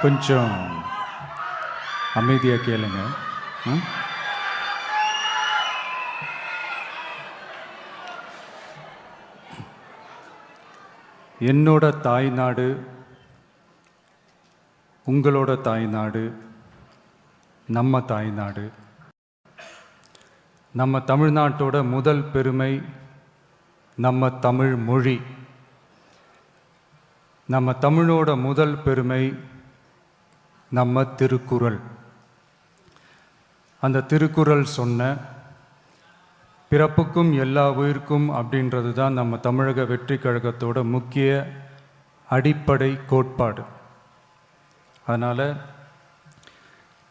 கொஞ்சம் அமைதியாக கேளுங்க. என்னோட தாய்நாடு, உங்களோட தாய்நாடு, நம்ம தாய்நாடு. நம்ம தமிழ்நாட்டோட முதல் பெருமை நம்ம தமிழ் மொழி. நம்ம தமிழோட முதல் பெருமை நம்ம திருக்குறள். அந்த திருக்குறள் சொன்ன பிறப்புக்கும் எல்லா உயிர்க்கும் அப்படின்றது தான் நம்ம தமிழக வெற்றி கழகத்தோட முக்கிய அடிப்படை கோட்பாடு. அதனால்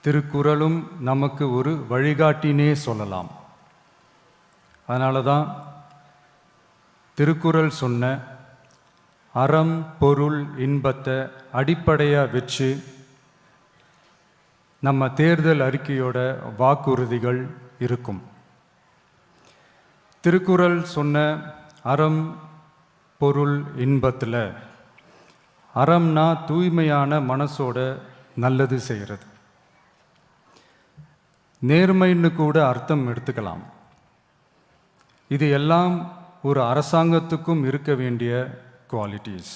திருக்குறளும் நமக்கு ஒரு வழிகாட்டினே சொல்லலாம். அதனால தான் திருக்குறள் சொன்ன அறம் பொருள் இன்பத்தை அடிப்படையாக வச்சு நம்ம தேர்தல் அறிக்கையோட வாக்குறுதிகள் இருக்கும். திருக்குறள் சொன்ன அறம் பொருள் இன்பத்தில் அறம்னா தூய்மையான மனசோட நல்லது செய்கிறது. நேர்மைன்னு கூட அர்த்தம் எடுத்துக்கலாம். இது எல்லாம் ஒரு அரசாங்கத்துக்கும் இருக்க வேண்டிய குவாலிட்டிஸ்.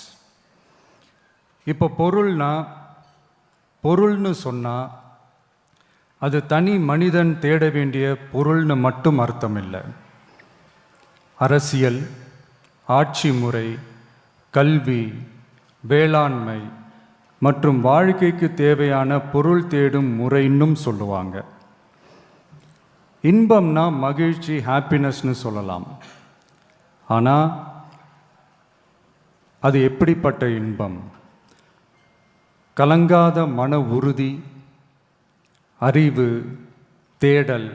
இப்போ பொருள்னு சொன்னால் அது தனி மனிதன் தேட வேண்டிய பொருள்னு மட்டும் அர்த்தம் இல்லை. அரசியல், ஆட்சி முறை, கல்வி, வேளாண்மை மற்றும் வாழ்க்கைக்கு தேவையான பொருள் தேடும் முறைன்னும் சொல்லுவாங்க. இன்பம்னா மகிழ்ச்சி, ஹாப்பினஸ்னு சொல்லலாம். ஆனால் அது எப்படிப்பட்ட இன்பம்? கலங்காத மன உறுதி, அறிவு, தேடல்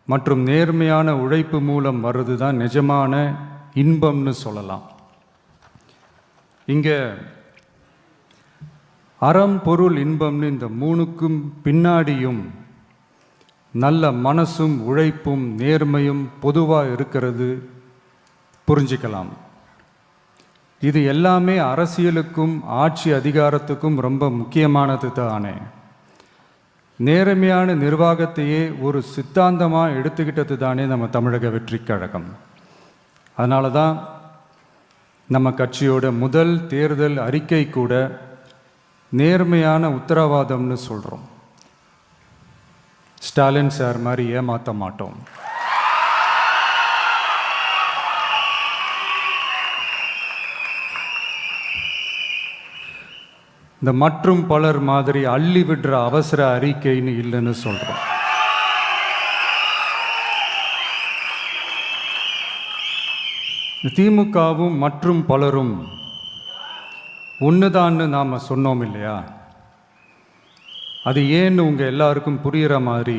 மற்றும் நேர்மையான உழைப்பு மூலம் வர்றது தான் நிஜமான இன்பம்னு சொல்லலாம். இங்கே அறம் பொருள் இன்பம்னு இந்த மூணுக்கும் பின்னாடியும் நல்ல மனசும் உழைப்பும் நேர்மையும் பொதுவாக இருக்கிறது புரிஞ்சிக்கலாம். இது எல்லாமே அரசியலுக்கும் ஆட்சி அதிகாரத்துக்கும் ரொம்ப முக்கியமானது தானே. நேர்மையான நிர்வாகத்தையே ஒரு சித்தாந்தமாக எடுத்துக்கிட்டது தானே நம்ம தமிழக வெற்றி கழகம். அதனால தான் நம்ம கட்சியோட முதல் தேர்தல் அறிக்கை கூட நேர்மையான உத்தரவாதம்னு சொல்கிறோம். ஸ்டாலின் சார் மாதிரி ஏமாற்ற மாட்டோம். இந்த மற்றும் பலர் மாதிரி அள்ளி விடுற அவசர அறிக்கைன்னு இல்லைன்னு சொல்கிறோம். திமுகவும் மற்றும் பலரும் ஒன்றுதான்னு நாம் சொன்னோம் இல்லையா? அது ஏன்னு உங்கள் எல்லாருக்கும் புரிகிற மாதிரி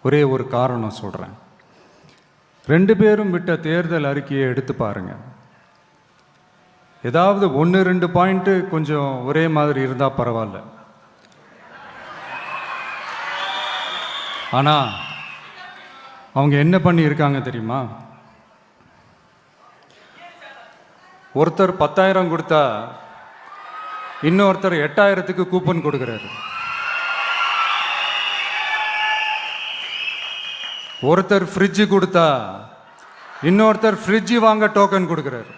ஒரே ஒரு காரணம் சொல்கிறேன். 2 பேரும் விட்ட தேர்தல் அறிக்கையை எடுத்து பாருங்கள். ஏதாவது 1-2 பாயிண்ட்டு கொஞ்சம் ஒரே மாதிரி இருந்தால் பரவாயில்ல. ஆனால் அவங்க என்ன பண்ணியிருக்காங்க தெரியுமா? ஒருத்தர் 10,000 கொடுத்தா இன்னொருத்தர் 8,000க்கு கூப்பன் கொடுக்குறாரு. ஒருத்தர் ஃப்ரிட்ஜு கொடுத்தா இன்னொருத்தர் ஃப்ரிட்ஜு வாங்க டோக்கன் கொடுக்குறாரு.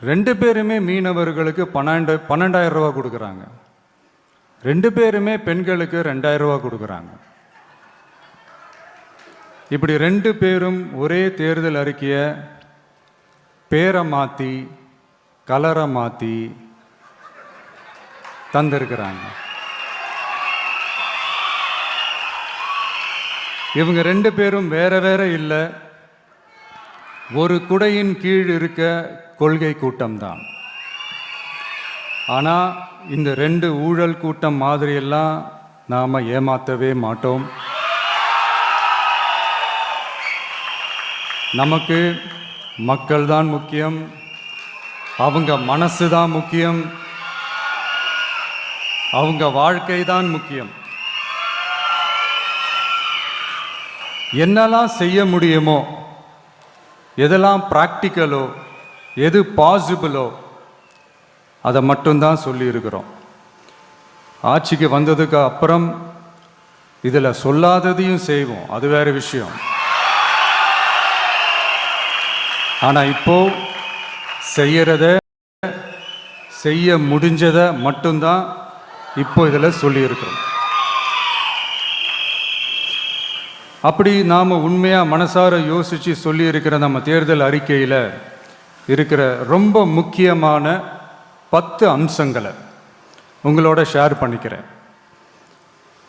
2 பேருமே மீனவர்களுக்கு 12,000 ரூபா கொடுக்குறாங்க. 2 பேருமே பெண்களுக்கு 2,000 ரூபா கொடுக்குறாங்க. இப்படி 2 பேரும் ஒரே தேர்தல் அறிக்கையை பேரை மாற்றி கலரை மாற்றி தந்திருக்கிறாங்க. இவங்க 2 பேரும் வேற வேற இல்லை, ஒரு குடையின் கீழ் இருக்க கொள்கை கூட்டம்தான். ஆனால் இந்த 2 ஊழல் கூட்டம் மாதிரியெல்லாம் நாம் ஏமாற்றவே மாட்டோம். நமக்கு மக்கள் தான் முக்கியம், அவங்க மனசு தான் முக்கியம், அவங்க வாழ்க்கை தான் முக்கியம். என்னெல்லாம் செய்ய முடியுமோ, எதெல்லாம் ப்ராக்டிக்கலோ, எது பாசிபிளோ அதை மட்டும்தான் சொல்லியிருக்கிறோம். ஆட்சிக்கு வந்ததுக்கு அப்புறம் இதில் சொல்லாததையும் செய்வோம், அது வேறு விஷயம். ஆனால் இப்போ செய்ய முடிஞ்சதை மட்டும்தான் இப்போ இதில் சொல்லியிருக்கிறோம். அப்படி நாம் உண்மையாக மனசார யோசித்து சொல்லியிருக்கிற நம்ம தேர்தல் அறிக்கையில் இருக்கிற ரொம்ப முக்கியமான 10 அம்சங்களை உங்களோட ஷேர் பண்ணிக்கிறேன்.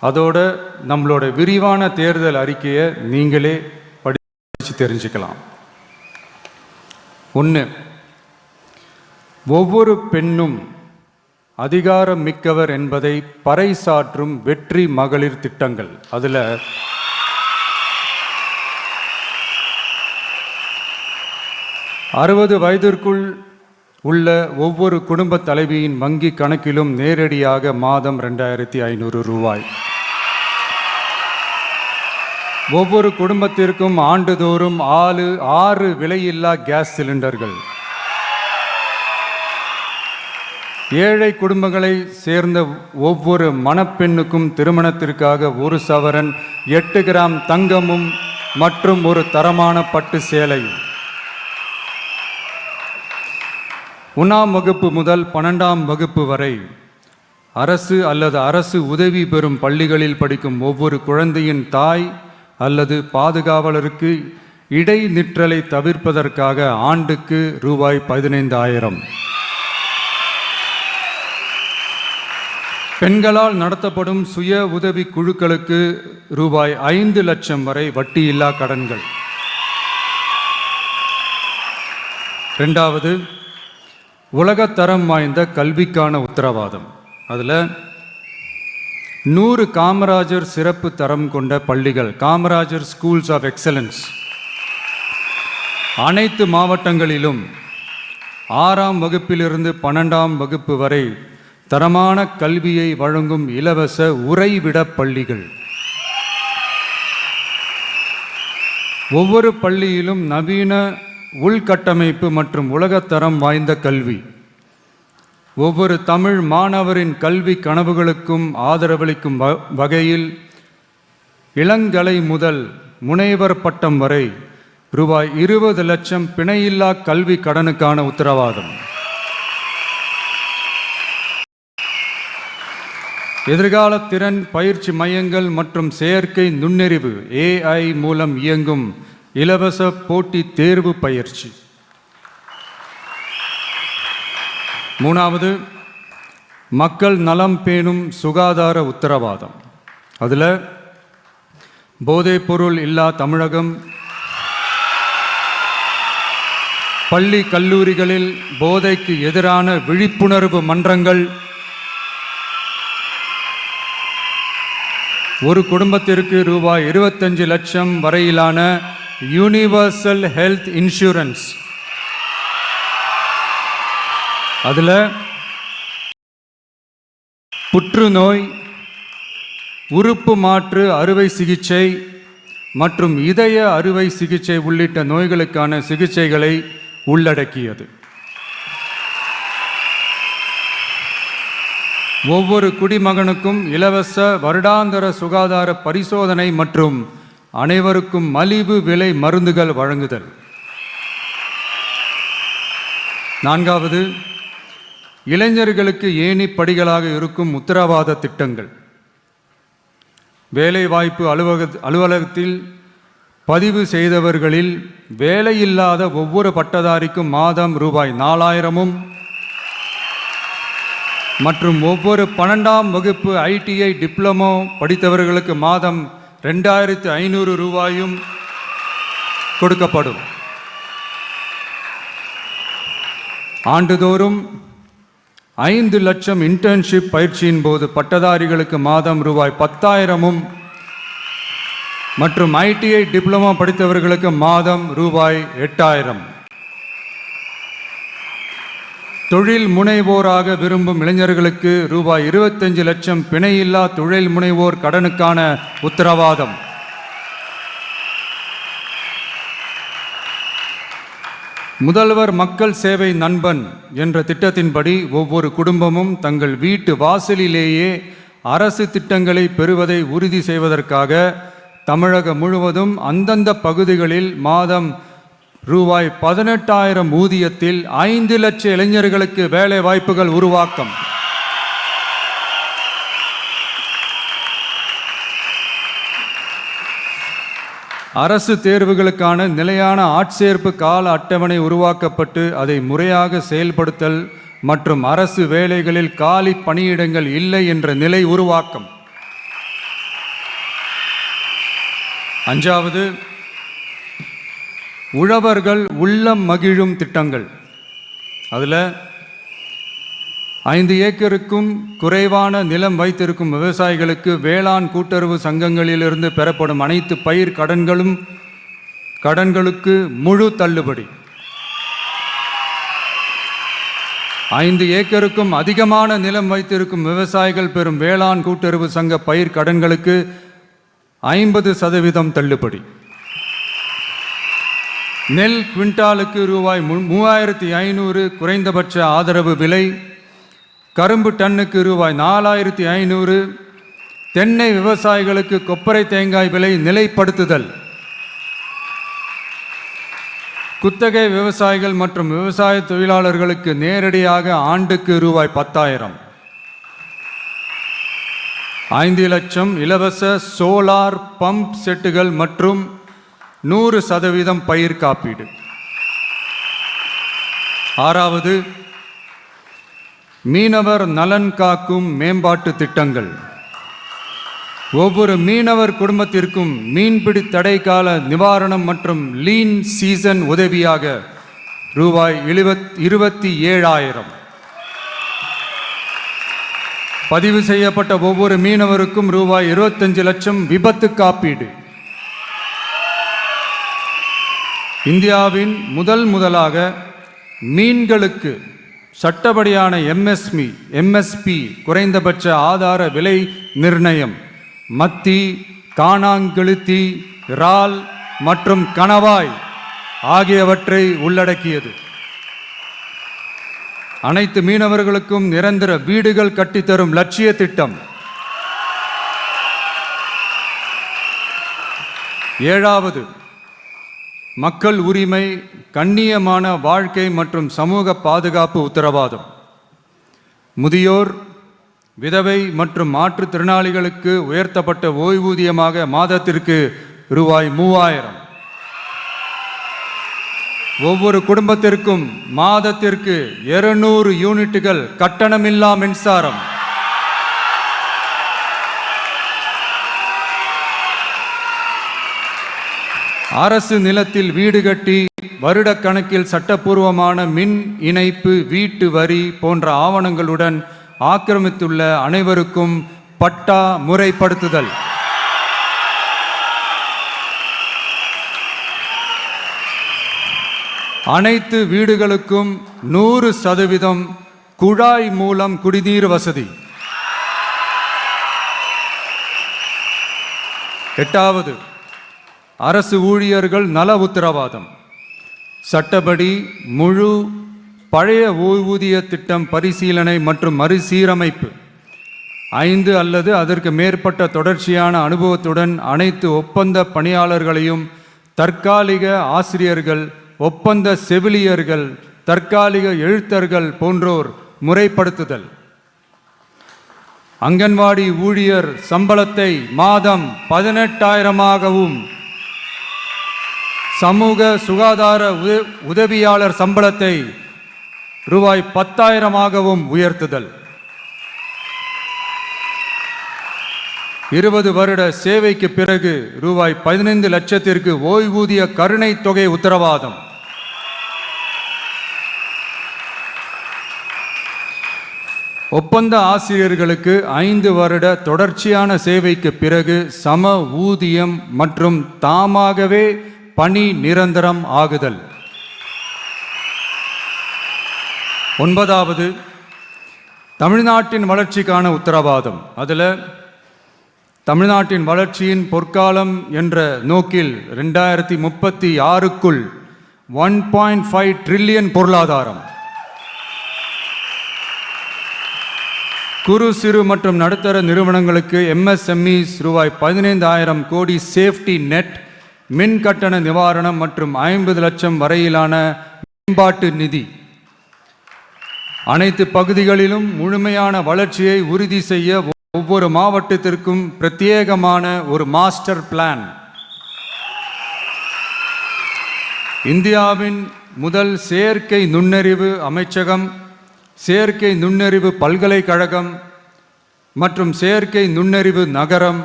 அதோட நம்மளோட விரிவான தேர்தல் அறிக்கையை நீங்களே படித்து தெரிஞ்சுக்கலாம். 1, ஒவ்வொரு பெண்ணும் அதிகாரம் மிக்கவர் என்பதை பறைசாற்றும் வெற்றி மகளிர் திட்டங்கள். அதில் 60 வயதிற்குள் உள்ள ஒவ்வொரு குடும்ப தலைவியின் வங்கி கணக்கிலும் நேரடியாக மாதம் 2500 ரூபாய். ஒவ்வொரு குடும்பத்திற்கும் ஆண்டுதோறும் 6 விலையில்லா கேஸ் சிலிண்டர்கள். ஏழை குடும்பங்களை சேர்ந்த ஒவ்வொரு மணப்பெண்ணுக்கும் திருமணத்திற்காக 1 சவரன் 8 கிராம் தங்கமும் மற்றும் ஒரு தரமான பட்டு சேலை. 1ஆம் வகுப்பு முதல் 12ஆம் வகுப்பு வரை அரசு அல்லது அரசு உதவி பெறும் பள்ளிகளில் படிக்கும் ஒவ்வொரு குழந்தையின் தாய் அல்லது பாதுகாவலருக்கு இடைநிற்றலை தவிர்ப்பதற்காக ஆண்டுக்கு ரூபாய் 15,000. பெண்களால் நடத்தப்படும் சுய உதவி குழுக்களுக்கு ரூபாய் 5 லட்சம் வரை வட்டியில்லா கடன்கள். 2வது, உலகத்தரம் வாய்ந்த கல்விக்கான உத்தரவாதம். அதில் 100 காமராஜர் சிறப்பு தரம் கொண்ட பள்ளிகள், காமராஜர் ஸ்கூல்ஸ் ஆஃப் எக்ஸலன்ஸ், அனைத்து மாவட்டங்களிலும் 6ஆம் வகுப்பிலிருந்து 12ஆம் வகுப்பு வரை தரமான கல்வியை வழங்கும் இலவச உறைவிட பள்ளிகள். ஒவ்வொரு பள்ளியிலும் நவீன உள்கட்டமைப்பு மற்றும் உலகத்தரம் வாய்ந்த கல்வி. ஒவ்வொரு தமிழ் மாணவரின் கல்வி கனவுகளுக்கும் ஆதரவளிக்கும் வகையில் இளங்கலை முதல் முனைவர் பட்டம் வரை ரூபாய் 20 லட்சம் பிணையில்லா கல்வி கடனுக்கான உத்தரவாதம். எதிர்கால திறன் பயிற்சி மையங்கள் மற்றும் செயற்கை நுண்ணறிவு AI மூலம் இயங்கும் இலவச போட்டி தேர்வு பயிற்சி. 3வது, மக்கள் நலம் பேணும் சுகாதார உத்தரவாதம். அதில் போதைப்பொருள் இல்லா தமிழகம், பள்ளி கல்லூரிகளில் போதைக்கு எதிரான விழிப்புணர்வு மன்றங்கள், ஒரு குடும்பத்திற்கு ரூபாய் 25 லட்சம் வரையிலான யூனிவர்சல் ஹெல்த் இன்சூரன்ஸ். அதில் புற்றுநோய், உறுப்பு மாற்று அறுவை சிகிச்சை மற்றும் இதய அறுவை சிகிச்சை உள்ளிட்ட நோய்களுக்கான சிகிச்சைகளை உள்ளடக்கியது. ஒவ்வொரு குடிமகனுக்கும் இலவச வருடாந்திர சுகாதார பரிசோதனை மற்றும் அனைவருக்கும் மலிவு விலை மருந்துகள் வழங்குதல். 4வது, இளைஞர்களுக்கு ஏணி படிகளாக இருக்கும் உத்தரவாத திட்டங்கள். வேலைவாய்ப்பு அலுவலகத்தில் பதிவு செய்தவர்களில் வேலையில்லாத ஒவ்வொரு பட்டதாரிக்கும் மாதம் ரூபாய் 4,000 மற்றும் ஒவ்வொரு 12ஆம் வகுப்பு ITI டிப்ளமோ படித்தவர்களுக்கு மாதம் 2,500 ரூபாயும் கொடுக்கப்படும். ஆண்டுதோறும் 5 லட்சம் இன்டர்ன்ஷிப் பயிற்சியின் போது பட்டதாரிகளுக்கு மாதம் ரூபாய் 10,000 மற்றும் ITI டிப்ளமோ படித்தவர்களுக்கு மாதம் ரூபாய் 8,000. தொழில் முனைவோராக விரும்பும் இளைஞர்களுக்கு ரூபாய் 25 லட்சம் பிணையில்லா தொழில் முனைவோர் கடனுக்கான உத்தரவாதம். முதல்வர் மக்கள் சேவை நண்பன் என்ற திட்டத்தின்படி ஒவ்வொரு குடும்பமும் தங்கள் வீட்டு வாசலிலேயே அரசு திட்டங்களை பெறுவதை உறுதி செய்வதற்காக தமிழகம் முழுவதும் அந்தந்த பகுதிகளில் மாதம் ரூபாய் 18,000 ஊதியத்தில் 5 லட்சம் இளைஞர்களுக்கு வேலை வாய்ப்புகள் உருவாக்கம். அரசு தேர்வுகளுக்கான நிலையான ஆட்சேர்ப்பு கால அட்டவணை உருவாக்கப்பட்டு அதை முறையாக செயல்படுத்தல் மற்றும் அரசு வேலைகளில் காலி பணியிடங்கள் இல்லை என்ற நிலை உருவாக்கம். 5வது, உழவர்கள் உள்ளம் மகிழும் திட்டங்கள். அதில் 5 ஏக்கருக்கும் குறைவான நிலம் வைத்திருக்கும் விவசாயிகளுக்கு வேளாண் கூட்டுறவு சங்கங்களிலிருந்து பெறப்படும் அனைத்து பயிர் கடன்களுக்கு முழு தள்ளுபடி. 5 ஏக்கருக்கும் அதிகமான நிலம் வைத்திருக்கும் விவசாயிகள் பெறும் வேளாண் கூட்டுறவு சங்க பயிர் கடன்களுக்கு 50% தள்ளுபடி. நெல் குவிண்டாலுக்கு ரூபாய் 3,500 குறைந்தபட்ச ஆதரவு விலை. கரும்பு டன்னுக்கு ரூபாய் 4,500. தென்னை விவசாயிகளுக்கு கொப்பரை தேங்காய் விலை நிலைப்படுத்துதல். குத்தகை விவசாயிகள் மற்றும் விவசாய தொழிலாளர்களுக்கு நேரடியாக ஆண்டுக்கு ரூபாய் 10,000. 5 லட்சம் இலவச சோலார் பம்ப் செட்டுகள் மற்றும் 100% பயிர் காப்பீடு. 6வது, மீனவர் நலன் காக்கும் மேம்பாட்டு திட்டங்கள். ஒவ்வொரு மீனவர் குடும்பத்திற்கும் மீன்பிடி தடை கால நிவாரணம் மற்றும் லீன் சீசன் உதவியாக ரூபாய் 27,000. பதிவு செய்யப்பட்ட ஒவ்வொரு மீனவருக்கும் ரூபாய் 25 லட்சம் விபத்து காப்பீடு. இந்தியாவின் முதலாக மீன்களுக்கு சட்டப்படியான எம்எஸ்பி குறைந்தபட்ச ஆதார விலை நிர்ணயம் மத்தி, காணாங்கெளுத்தி, இறால் மற்றும் கணவாய் ஆகியவற்றை உள்ளடக்கியது. அனைத்து மீனவர்களுக்கும் நிரந்தர வீடுகள் கட்டித்தரும் லட்சிய திட்டம். 7வது, மக்கள் உரிமை, கண்ணியமான வாழ்க்கை மற்றும் சமூக பாதுகாப்பு உத்தரவாதம். முதியோர், விதவை மற்றும் மாற்றுத்திறனாளிகளுக்கு உயர்த்தப்பட்ட ஓய்வூதியமாக மாதத்திற்கு ரூபாய் 3,000. ஒவ்வொரு குடும்பத்திற்கும் மாதத்திற்கு 200 யூனிட்டுகள் கட்டணமில்லா மின்சாரம். அரசு நிலத்தில் வீடு கட்டி வருடக்கணக்கில் சட்டப்பூர்வமான மின் இணைப்பு, வீட்டு வரி போன்ற ஆவணங்களுடன் ஆக்கிரமித்துள்ள அனைவருக்கும் பட்டா முறைப்படுத்துதல். அனைத்து வீடுகளுக்கும் 100% குழாய் மூலம் குடிநீர் வசதி. 8வது, அரசு ஊழியர்கள் நல உத்தரவாதம். சட்டப்படி முழு பழைய ஓய்வூதிய திட்டம் பரிசீலனை மற்றும் மறுசீரமைப்பு. 5 அல்லது அதற்கு மேற்பட்ட தொடர்ச்சியான அனுபவத்துடன் அனைத்து ஒப்பந்த பணியாளர்களையும் தற்காலிக ஆசிரியர்கள், ஒப்பந்த செவிலியர்கள், தற்காலிக எழுத்தர்கள் போன்றோர் முறைப்படுத்துதல். அங்கன்வாடி ஊழியர் சம்பளத்தை மாதம் 18,000ஆகவும், சமூக சுகாதார உதவியாளர் சம்பளத்தை ரூபாய் 10,000ஆகவும் உயர்த்துதல். 20 வருட சேவைக்கு பிறகு ரூபாய் 15 லட்சத்திற்கு ஓய்வூதிய கருணை தொகை உத்தரவாதம். ஒப்பந்த ஆசிரியர்களுக்கு 5 வருட தொடர்ச்சியான சேவைக்கு பிறகு சம ஊதியம் மற்றும் தாமாகவே பணி நிரந்தரம் ஆகுதல். 9வது, தமிழ்நாட்டின் வளர்ச்சிக்கான உத்தரவாதம். அதில் தமிழ்நாட்டின் வளர்ச்சியின் பொற்காலம் என்ற நோக்கில் 2036க்குள் 1.5 ட்ரில்லியன் பொருளாதாரம். குறு சிறு மற்றும் நடுத்தர நிறுவனங்களுக்கு MSMEs ரூபாய் 15,000 கோடி சேஃப்டி நெட், மின் கட்டண நிவாரணம் மற்றும் 50 லட்சம் வரையிலான மேம்பாட்டு நிதி. அனைத்து பகுதிகளிலும் முழுமையான வளர்ச்சியை உறுதி செய்ய ஒவ்வொரு மாவட்டத்திற்கும் பிரத்யேகமான ஒரு மாஸ்டர் பிளான். இந்தியாவின் முதல் செயற்கை நுண்ணறிவு அமைச்சகம், செயற்கை நுண்ணறிவு பல்கலைக்கழகம் மற்றும் செயற்கை நுண்ணறிவு நகரம்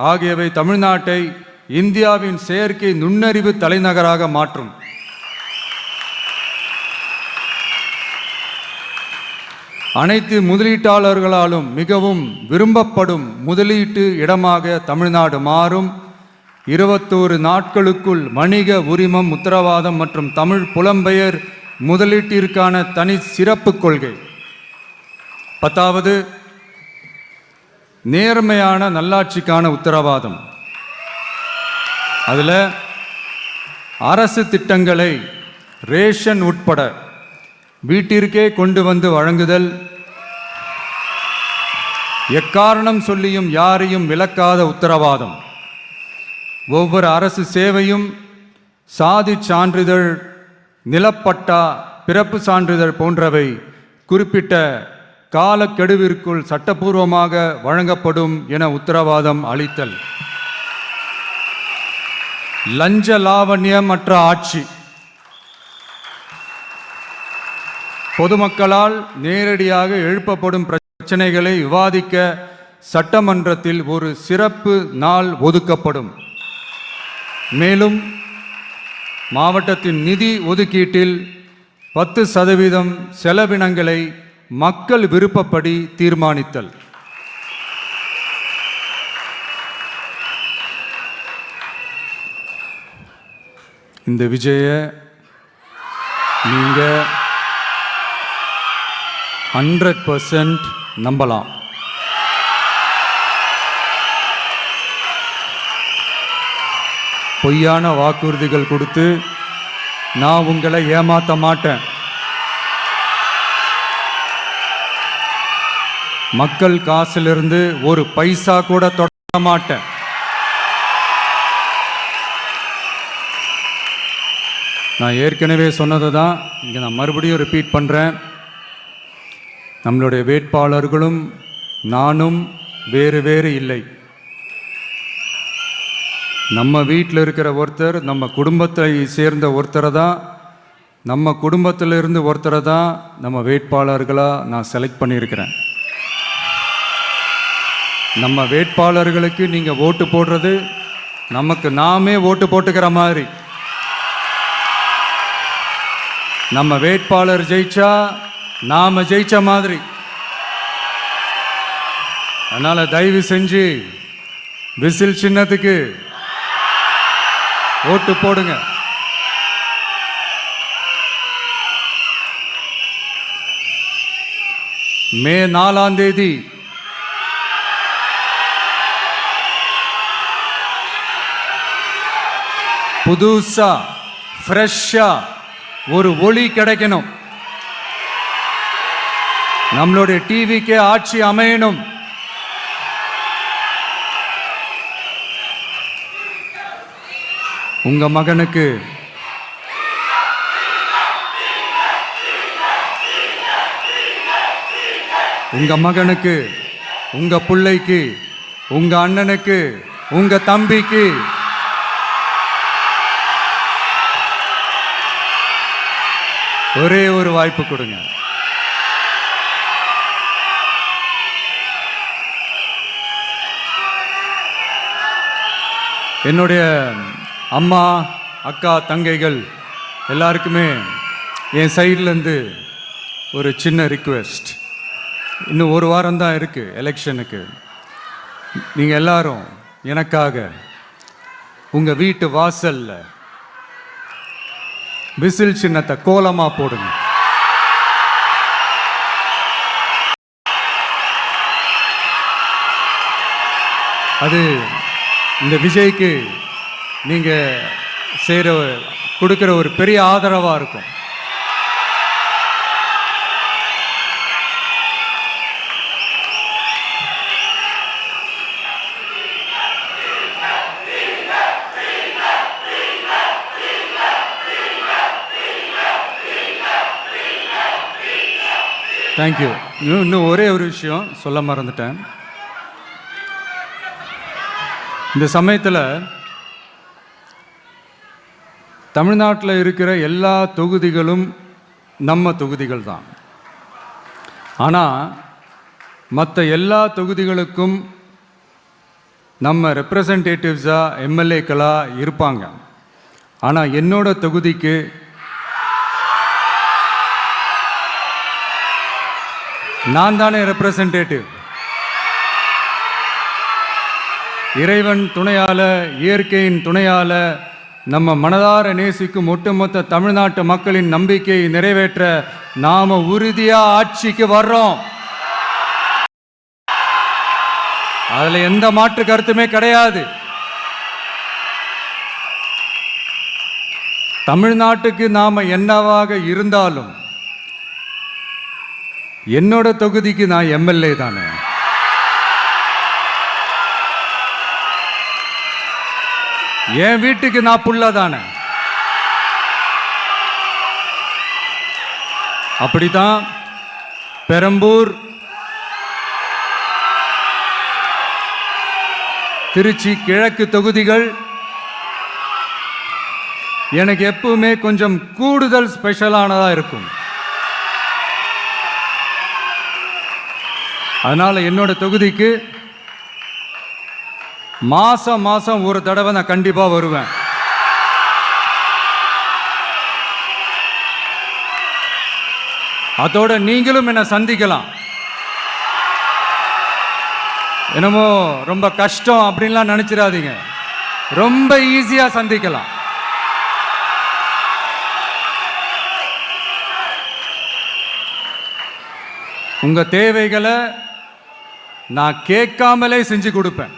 ஆகியவை தமிழ்நாட்டை இந்தியாவின் செயற்கை நுண்ணறிவு தலைநகராக மாற்றும். அனைத்து முதலீட்டாளர்களாலும் மிகவும் விரும்பப்படும் முதலீட்டு இடமாக தமிழ்நாடு மாறும். 21 நாட்களுக்குள் வணிக உரிமம் உத்தரவாதம் மற்றும் தமிழ் புலம்பெயர் முதலீட்டிற்கான தனி சிறப்பு கொள்கை. 10வது, நேர்மையான நல்லாட்சிக்கான உத்தரவாதம். அதில் அரசு திட்டங்களை ரேஷன் உட்பட வீட்டிற்கே கொண்டு வந்து வழங்குதல், எக்காரணம் சொல்லியும் யாரையும் விலக்காத உத்தரவாதம். ஒவ்வொரு அரசு சேவையும் சாதி சான்றிதழ், நிலப்பட்டா, பிறப்பு சான்றிதழ் போன்றவை குறிப்பிட்ட காலக்கெடுவிற்குள் சட்டப்பூர்வமாக வழங்கப்படும் என உத்தரவாதம் அளித்தல். லஞ்ச லாவண்யமற்ற ஆட்சி. பொதுமக்களால் நேரடியாக எழுப்பப்படும் பிரச்சனைகளை விவாதிக்க சட்டமன்றத்தில் ஒரு சிறப்பு நாள் ஒதுக்கப்படும். மேலும் மாவட்டத்தின் நிதி ஒதுக்கீட்டில் 10% செலவினங்களை மக்கள் விருப்பப்படி தீர்மானித்தல். இந்த விஜய நீங்க 100% நம்பலாம். பொய்யான வாக்குறுதிகள் கொடுத்து நான் உங்களை ஏமாற்ற மாட்டேன். மக்கள் காசிலிருந்து ஒரு பைசா கூட தொட மாட்டேன். நான் ஏற்கனவே சொன்னதை தான் இங்கே நான் மறுபடியும் ரிப்பீட் பண்ணுறேன். நம்மளுடைய வேட்பாளர்களும் நானும் வேறு வேறு இல்லை. நம்ம வீட்டில் இருக்கிற ஒருத்தர், நம்ம குடும்பத்தை சேர்ந்த ஒருத்தரை தான், நம்ம குடும்பத்திலிருந்து ஒருத்தரை தான் நம்ம வேட்பாளர்களாக நான் செலக்ட் பண்ணியிருக்கிறேன். நம்ம வேட்பாளர்களுக்கு நீங்கள் ஓட்டு போடுறது நமக்கு நாமே ஓட்டு போட்டுக்கிற மாதிரி. நம்ம வேட்பாளர் ஜெயிச்சா நாம ஜெயிச்ச மாதிரி. அதனால தயவு செஞ்சு விசில் சின்னத்துக்கு ஓட்டு போடுங்க. மே 4ஆம் தேதி புதுசா ஃப்ரெஷ்ஷா ஒரு ஒளி கிடைக்கணும். நம்மளுடைய டிவிக்கே ஆட்சி அமையணும். உங்க மகனுக்கு உங்க பிள்ளைக்கு, உங்க அண்ணனுக்கு, உங்க தம்பிக்கு ஒரே ஒரு வாய்ப்பு கொடுங்க. என்னுடைய அம்மா, அக்கா, தங்கைகள் எல்லாருக்குமே என் சைட்லேருந்து ஒரு சின்ன ரிக்வெஸ்ட். இன்னும் ஒரு வாரம் தான் இருக்குது எலெக்ஷனுக்கு. நீங்கள் எல்லாரும் எனக்காக உங்கள் வீட்டு வாசலில் விசில் சின்னத்தை கோலமாக போடுங்க. அது இந்த விஜய்க்கு நீங்கள் செய்கிற கொடுக்குற ஒரு பெரிய ஆதரவாக இருக்கும். தேங்க்யூ. இன்னும் ஒரே ஒரு விஷயம் சொல்ல மறந்துட்டேன். இந்த சமயத்தில் தமிழ்நாட்டில் இருக்கிற எல்லா தொகுதிகளும் நம்ம தொகுதிகள் தான். ஆனால் மற்ற எல்லா தொகுதிகளுக்கும் நம்ம ரெப்ரசன்டேட்டிவ்ஸாக எம்எல்ஏக்களாக இருப்பாங்க. ஆனால் என்னோட தொகுதிக்கு நான் தானே ரெப்ரசன்டேட்டிவ். இறைவன் துணையால, இயற்கையின் துணையால, நம்ம மனதார நேசிக்கும் ஒட்டுமொத்த தமிழ்நாட்டு மக்களின் நம்பிக்கையை நிறைவேற்ற நாம உறுதியா ஆட்சிக்கு வர்றோம். அதுல எந்த மாற்று கருத்துமே கிடையாது. தமிழ்நாட்டுக்கு நாம என்னவாக இருந்தாலும் என்னோட தொகுதிக்கு நான் எம்எல்ஏ தானே. என் வீட்டுக்கு நான் புள்ள தானே. அப்படித்தான் பெரம்பூர், திருச்சி கிழக்கு தொகுதிகள் எனக்கு எப்பவுமே கொஞ்சம் கூடுதல் ஸ்பெஷலானதா இருக்கும். அதனால என்னோட தொகுதிக்கு மாசம் மாசம் ஒரு தடவை நான் கண்டிப்பா வருவேன். அதோட நீங்களும் என்ன சந்திக்கலாம். என்னமோ ரொம்ப கஷ்டம் அப்படின்லாம் நினைச்சிடாதீங்க. ரொம்ப ஈஸியா சந்திக்கலாம். உங்க தேவைகளை நான் கேட்காமலே செஞ்சு கொடுப்பேன்.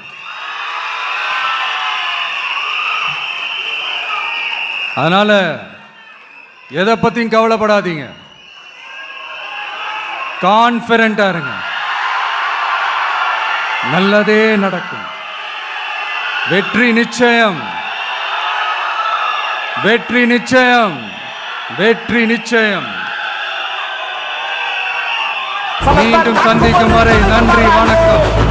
அதனால எதை பத்தியும் கவலைப்படாதீங்க. கான்ஃபிடென்ட்டா இருங்க. நல்லதே நடக்கும். வெற்றி நிச்சயம், வெற்றி நிச்சயம், வெற்றி நிச்சயம். மீண்டும் சந்திக்கும் வரை நன்றி, வணக்கம்.